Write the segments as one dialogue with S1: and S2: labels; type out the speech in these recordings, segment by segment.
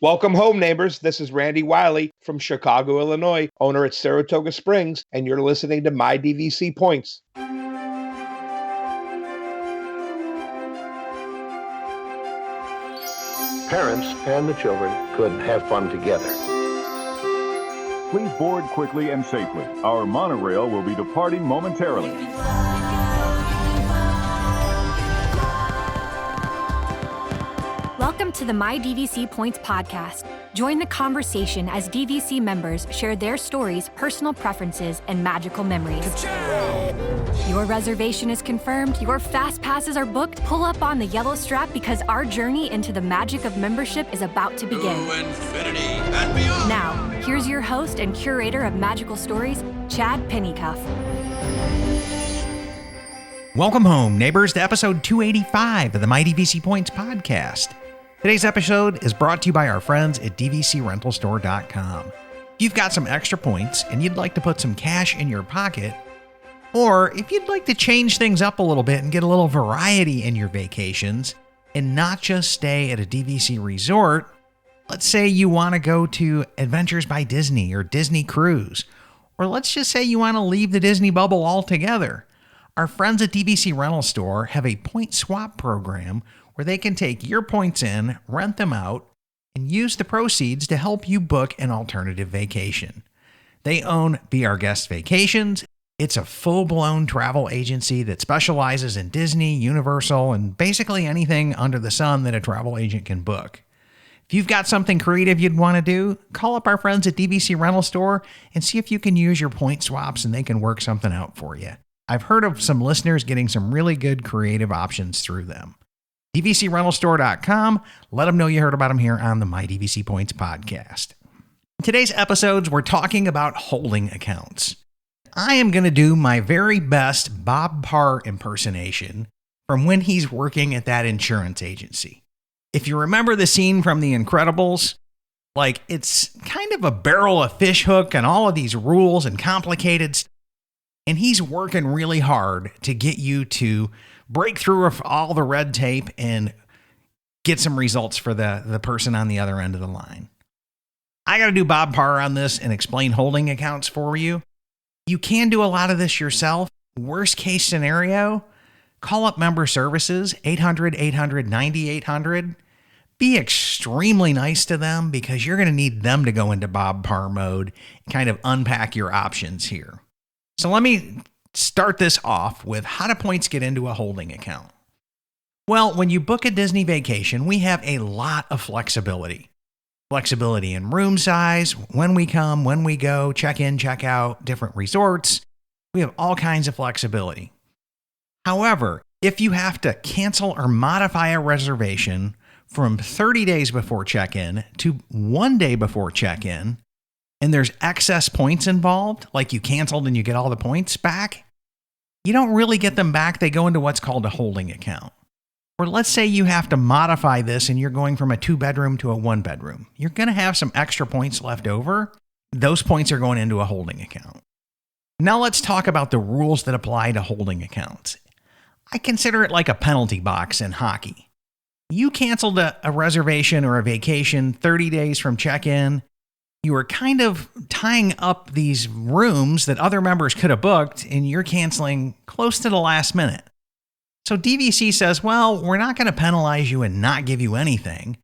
S1: Welcome home, neighbors. This is Randy Wiley from Chicago, Illinois, owner at Saratoga Springs, and you're listening to My DVC Points.
S2: Parents and the children could have fun together.
S3: Please board quickly and safely. Our monorail will be departing momentarily.
S4: Welcome to the My DVC Points podcast. Join the conversation as DVC members share their stories, personal preferences, and magical memories. Your reservation is confirmed, your fast passes are booked. Pull up on the yellow strap because our journey into the magic of membership is about to begin.
S5: To infinity and beyond.
S4: Now, here's your host and curator of magical stories, Chad Pennycuff.
S6: Welcome home, neighbors, to episode 285 of the My DVC Points podcast. Today's episode is brought to you by our friends at DVCRentalStore.com. If you've got some extra points and you'd like to put some cash in your pocket, or if you'd like to change things up a little bit and get a little variety in your vacations and not just stay at a DVC resort, let's say you want to go to Adventures by Disney or Disney Cruise, or let's just say you want to leave the Disney bubble altogether. Our friends at DVC Rental Store have a point swap program where they can take your points in, rent them out, and use the proceeds to help you book an alternative vacation. They own Be Our Guest Vacations. It's a full-blown travel agency that specializes in Disney, Universal, and basically anything under the sun that a travel agent can book. If you've got something creative you'd want to do, call up our friends at DVC Rental Store and see if you can use your point swaps and they can work something out for you. I've heard of some listeners getting some really good creative options through them. DVCRentalStore.com. Let them know you heard about them here on the My DVC Points podcast. In today's episodes, we're talking about holding accounts. I am going to do my very best Bob Parr impersonation from when he's working at that insurance agency. If you remember the scene from The Incredibles, it's kind of a barrel of fish hook and all of these rules and complicated stuff. And he's working really hard to get you to break through all the red tape and get some results for the person on the other end of the line. I got to do Bob Parr on this and explain holding accounts for you. You can do a lot of this yourself. Worst case scenario, call up member services, 800-800-9800. Be extremely nice to them because you're going to need them to go into Bob Parr mode and kind of unpack your options here. So let me start this off with how do points get into a holding account? Well, when you book a Disney vacation, we have a lot of flexibility. Flexibility in room size, when we come, when we go, check in, check out, different resorts. We have all kinds of flexibility. However, if you have to cancel or modify a reservation from 30 days before check-in to 1 day before check-in, and there's excess points involved, like you canceled and you get all the points back, you don't really get them back. They go into what's called a holding account. Or let's say you have to modify this and you're going from a 2-bedroom to a 1-bedroom. You're going to have some extra points left over. Those points are going into a holding account. Now let's talk about the rules that apply to holding accounts. I consider it like a penalty box in hockey. You canceled a reservation or a vacation 30 days from check-in. You were kind of tying up these rooms that other members could have booked, and you're canceling close to the last minute. So DVC says, well, we're not going to penalize you and not give you anything,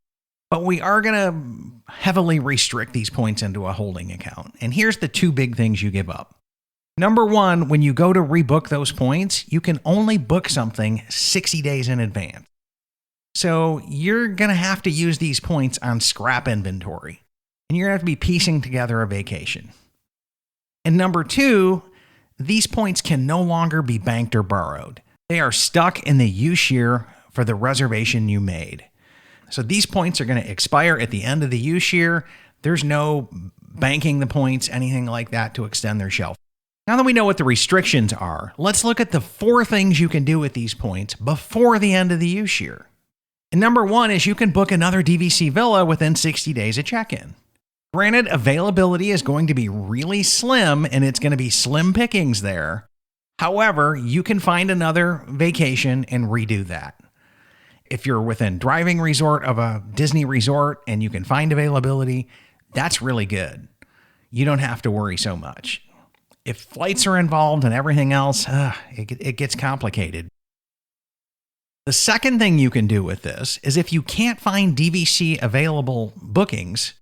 S6: but we are going to heavily restrict these points into a holding account. And here's the 2 big things you give up. Number 1, when you go to rebook those points, you can only book something 60 days in advance. So you're going to have to use these points on scrap inventory. And you're going to have to be piecing together a vacation. And number 2, these points can no longer be banked or borrowed. They are stuck in the use year for the reservation you made. So these points are going to expire at the end of the use year. There's no banking the points, anything like that to extend their shelf. Now that we know what the restrictions are, let's look at the 4 things you can do with these points before the end of the use year. And number 1 is you can book another DVC villa within 60 days of check-in. Granted, availability is going to be really slim and it's going to be slim pickings there. However, you can find another vacation and redo that. If you're within driving resort of a Disney resort and you can find availability, that's really good. You don't have to worry so much. If flights are involved and everything else, it gets complicated. The second thing you can do with this is if you can't find DVC available bookings,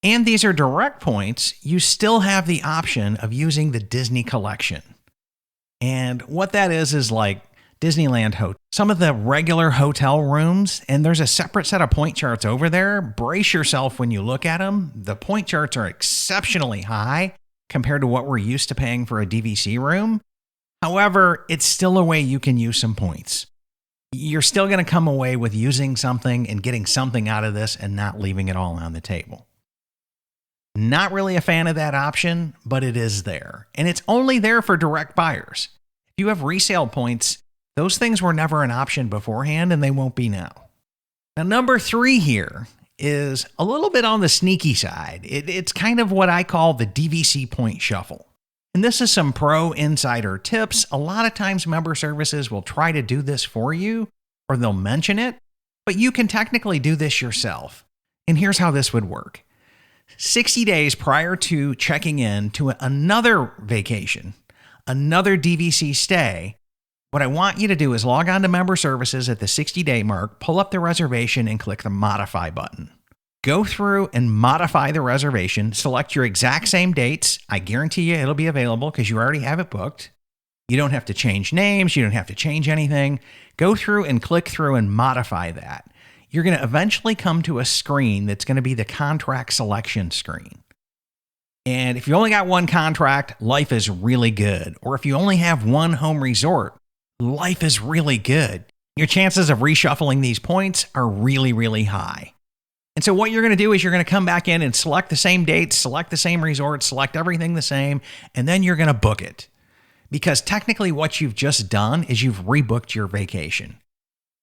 S6: and these are direct points, you still have the option of using the Disney Collection. And what that is like Disneyland Hotel. Some of the regular hotel rooms, and there's a separate set of point charts over there. Brace yourself when you look at them. The point charts are exceptionally high compared to what we're used to paying for a DVC room. However, it's still a way you can use some points. You're still going to come away with using something and getting something out of this and not leaving it all on the table. Not really a fan of that option, but it is there. And it's only there for direct buyers. If you have resale points, those things were never an option beforehand, and they won't be now. Now, number 3 here is a little bit on the sneaky side. It's kind of what I call the DVC point shuffle. And this is some pro insider tips. A lot of times member services will try to do this for you, or they'll mention it, but you can technically do this yourself. And here's how this would work. 60 days prior to checking in to another vacation, another DVC stay, what I want you to do is log on to member services at the 60-day mark, pull up the reservation, and click the modify button. Go through and modify the reservation, select your exact same dates. I guarantee you it'll be available because you already have it booked. You don't have to change names. You don't have to change anything. Go through and click through and modify that. You're going to eventually come to a screen that's going to be the contract selection screen. And if you only got one contract, life is really good. Or if you only have one home resort, life is really good. Your chances of reshuffling these points are really, really high. And so what you're going to do is you're going to come back in and select the same dates, select the same resorts, select everything the same, and then you're going to book it. Because technically what you've just done is you've rebooked your vacation.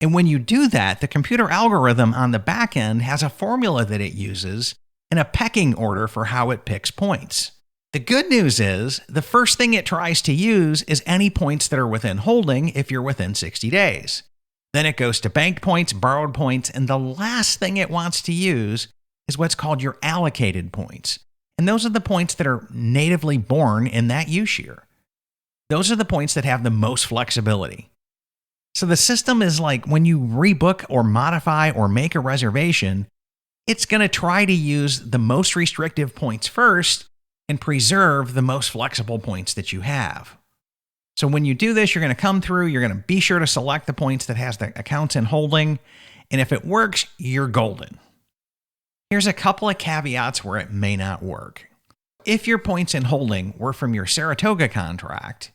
S6: And when you do that, the computer algorithm on the back end has a formula that it uses and a pecking order for how it picks points. The good news is the first thing it tries to use is any points that are within holding if you're within 60 days. Then it goes to banked points, borrowed points, and the last thing it wants to use is what's called your allocated points. And those are the points that are natively born in that use year. Those are the points that have the most flexibility. So the system is like when you rebook or modify or make a reservation, it's going to try to use the most restrictive points first and preserve the most flexible points that you have. So when you do this, you're going to come through, you're going to be sure to select the points that has the accounts in holding, and if it works, you're golden. Here's a couple of caveats where it may not work. If your points in holding were from your Saratoga contract,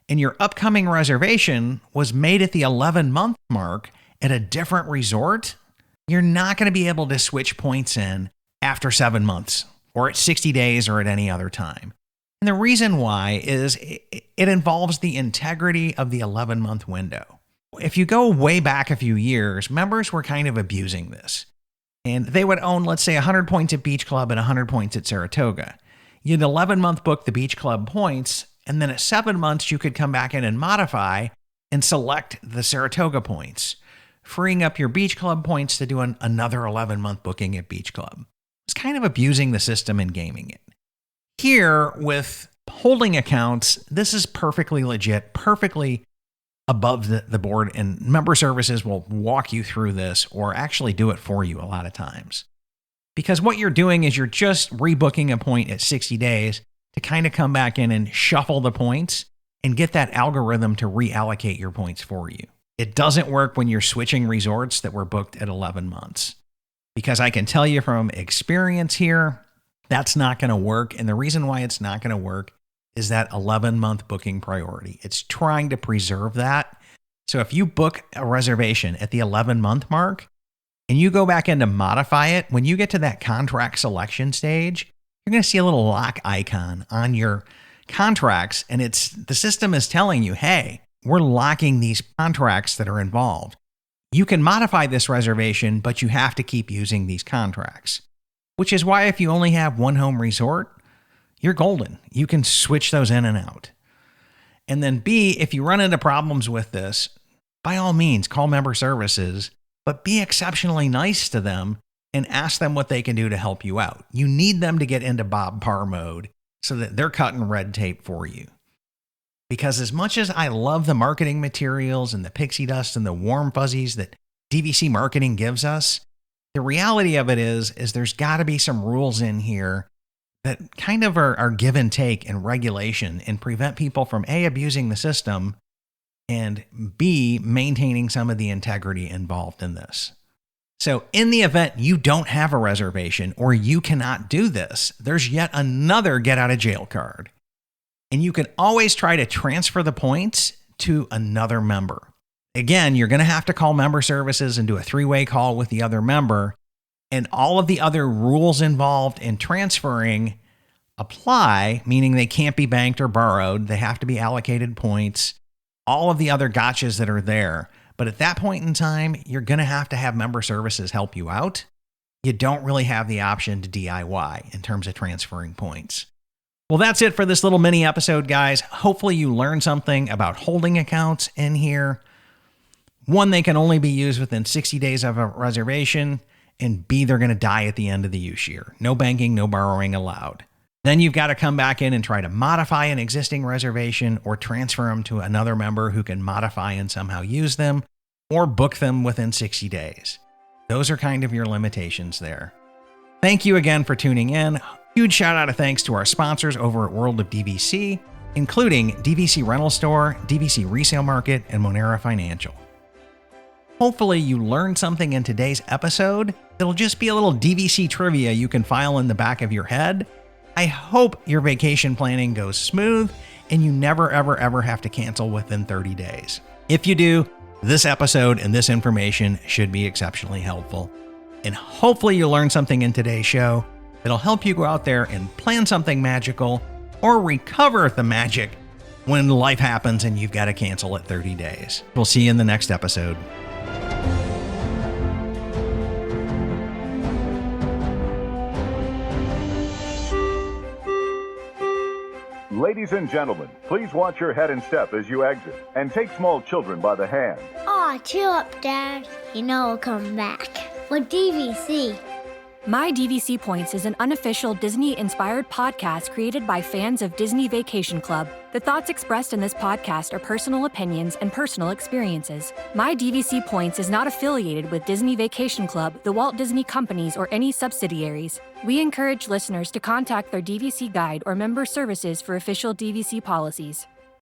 S6: and your upcoming reservation was made at the 11-month mark at a different resort, you're not going to be able to switch points in after 7 months, or at 60 days, or at any other time. And the reason why is it involves the integrity of the 11-month window. If you go way back a few years, members were kind of abusing this. And they would own, let's say, 100 points at Beach Club and 100 points at Saratoga. You'd 11-month book the Beach Club points, and then at 7 months, you could come back in and modify and select the Saratoga points, freeing up your Beach Club points to do another 11-month booking at Beach Club. It's kind of abusing the system and gaming it. Here, with holding accounts, this is perfectly legit, perfectly above the board, and member services will walk you through this or actually do it for you a lot of times. Because what you're doing is you're just rebooking a point at 60 days to kind of come back in and shuffle the points and get that algorithm to reallocate your points for you. It doesn't work when you're switching resorts that were booked at 11 months. Because I can tell you from experience here, that's not going to work. And the reason why it's not going to work is that 11-month booking priority. It's trying to preserve that. So if you book a reservation at the 11-month mark and you go back in to modify it, when you get to that contract selection stage, you're going to see a little lock icon on your contracts. And the system is telling you, hey, we're locking these contracts that are involved. You can modify this reservation, but you have to keep using these contracts. Which is why if you only have one home resort, you're golden. You can switch those in and out. And then B, if you run into problems with this, by all means, call member services but be exceptionally nice to them and ask them what they can do to help you out. You need them to get into Bob Parr mode so that they're cutting red tape for you. Because as much as I love the marketing materials and the pixie dust and the warm fuzzies that DVC marketing gives us, the reality of it is there's got to be some rules in here that kind of are give and take and regulation and prevent people from A, abusing the system, and B, maintaining some of the integrity involved in this. So in the event you don't have a reservation or you cannot do this, there's yet another get out of jail card. And you can always try to transfer the points to another member. Again, you're going to have to call member services and do a 3-way call with the other member. And all of the other rules involved in transferring apply, meaning they can't be banked or borrowed. They have to be allocated points. All of the other gotchas that are there. But at that point in time, you're going to have member services help you out. You don't really have the option to DIY in terms of transferring points. Well, that's it for this little mini episode, guys. Hopefully you learned something about holding accounts in here. One, they can only be used within 60 days of a reservation. And B, they're going to die at the end of the use year. No banking, no borrowing allowed. Then you've got to come back in and try to modify an existing reservation or transfer them to another member who can modify and somehow use them or book them within 60 days. Those are kind of your limitations there. Thank you again for tuning in. Huge shout out of thanks to our sponsors over at World of DVC, including DVC Rental Store, DVC Resale Market, and Monera Financial. Hopefully you learned something in today's episode. It'll just be a little DVC trivia you can file in the back of your head. I hope your vacation planning goes smooth and you never, ever have to cancel within 30 days. If you do, this episode and this information should be exceptionally helpful. And hopefully you learned something in today's show that'll help you go out there and plan something magical or recover the magic when life happens and you've got to cancel at 30 days. We'll see you in the next episode.
S3: Ladies and gentlemen, please watch your head and step as you exit, and take small children by the hand.
S7: Aw, chill up, Dad. You know I'll come back. With DVC.
S4: My DVC Points is an unofficial Disney-inspired podcast created by fans of Disney Vacation Club. The thoughts expressed in this podcast are personal opinions and personal experiences. My DVC Points is not affiliated with Disney Vacation Club, the Walt Disney Companies, or any subsidiaries. We encourage listeners to contact their DVC guide or member services for official DVC policies.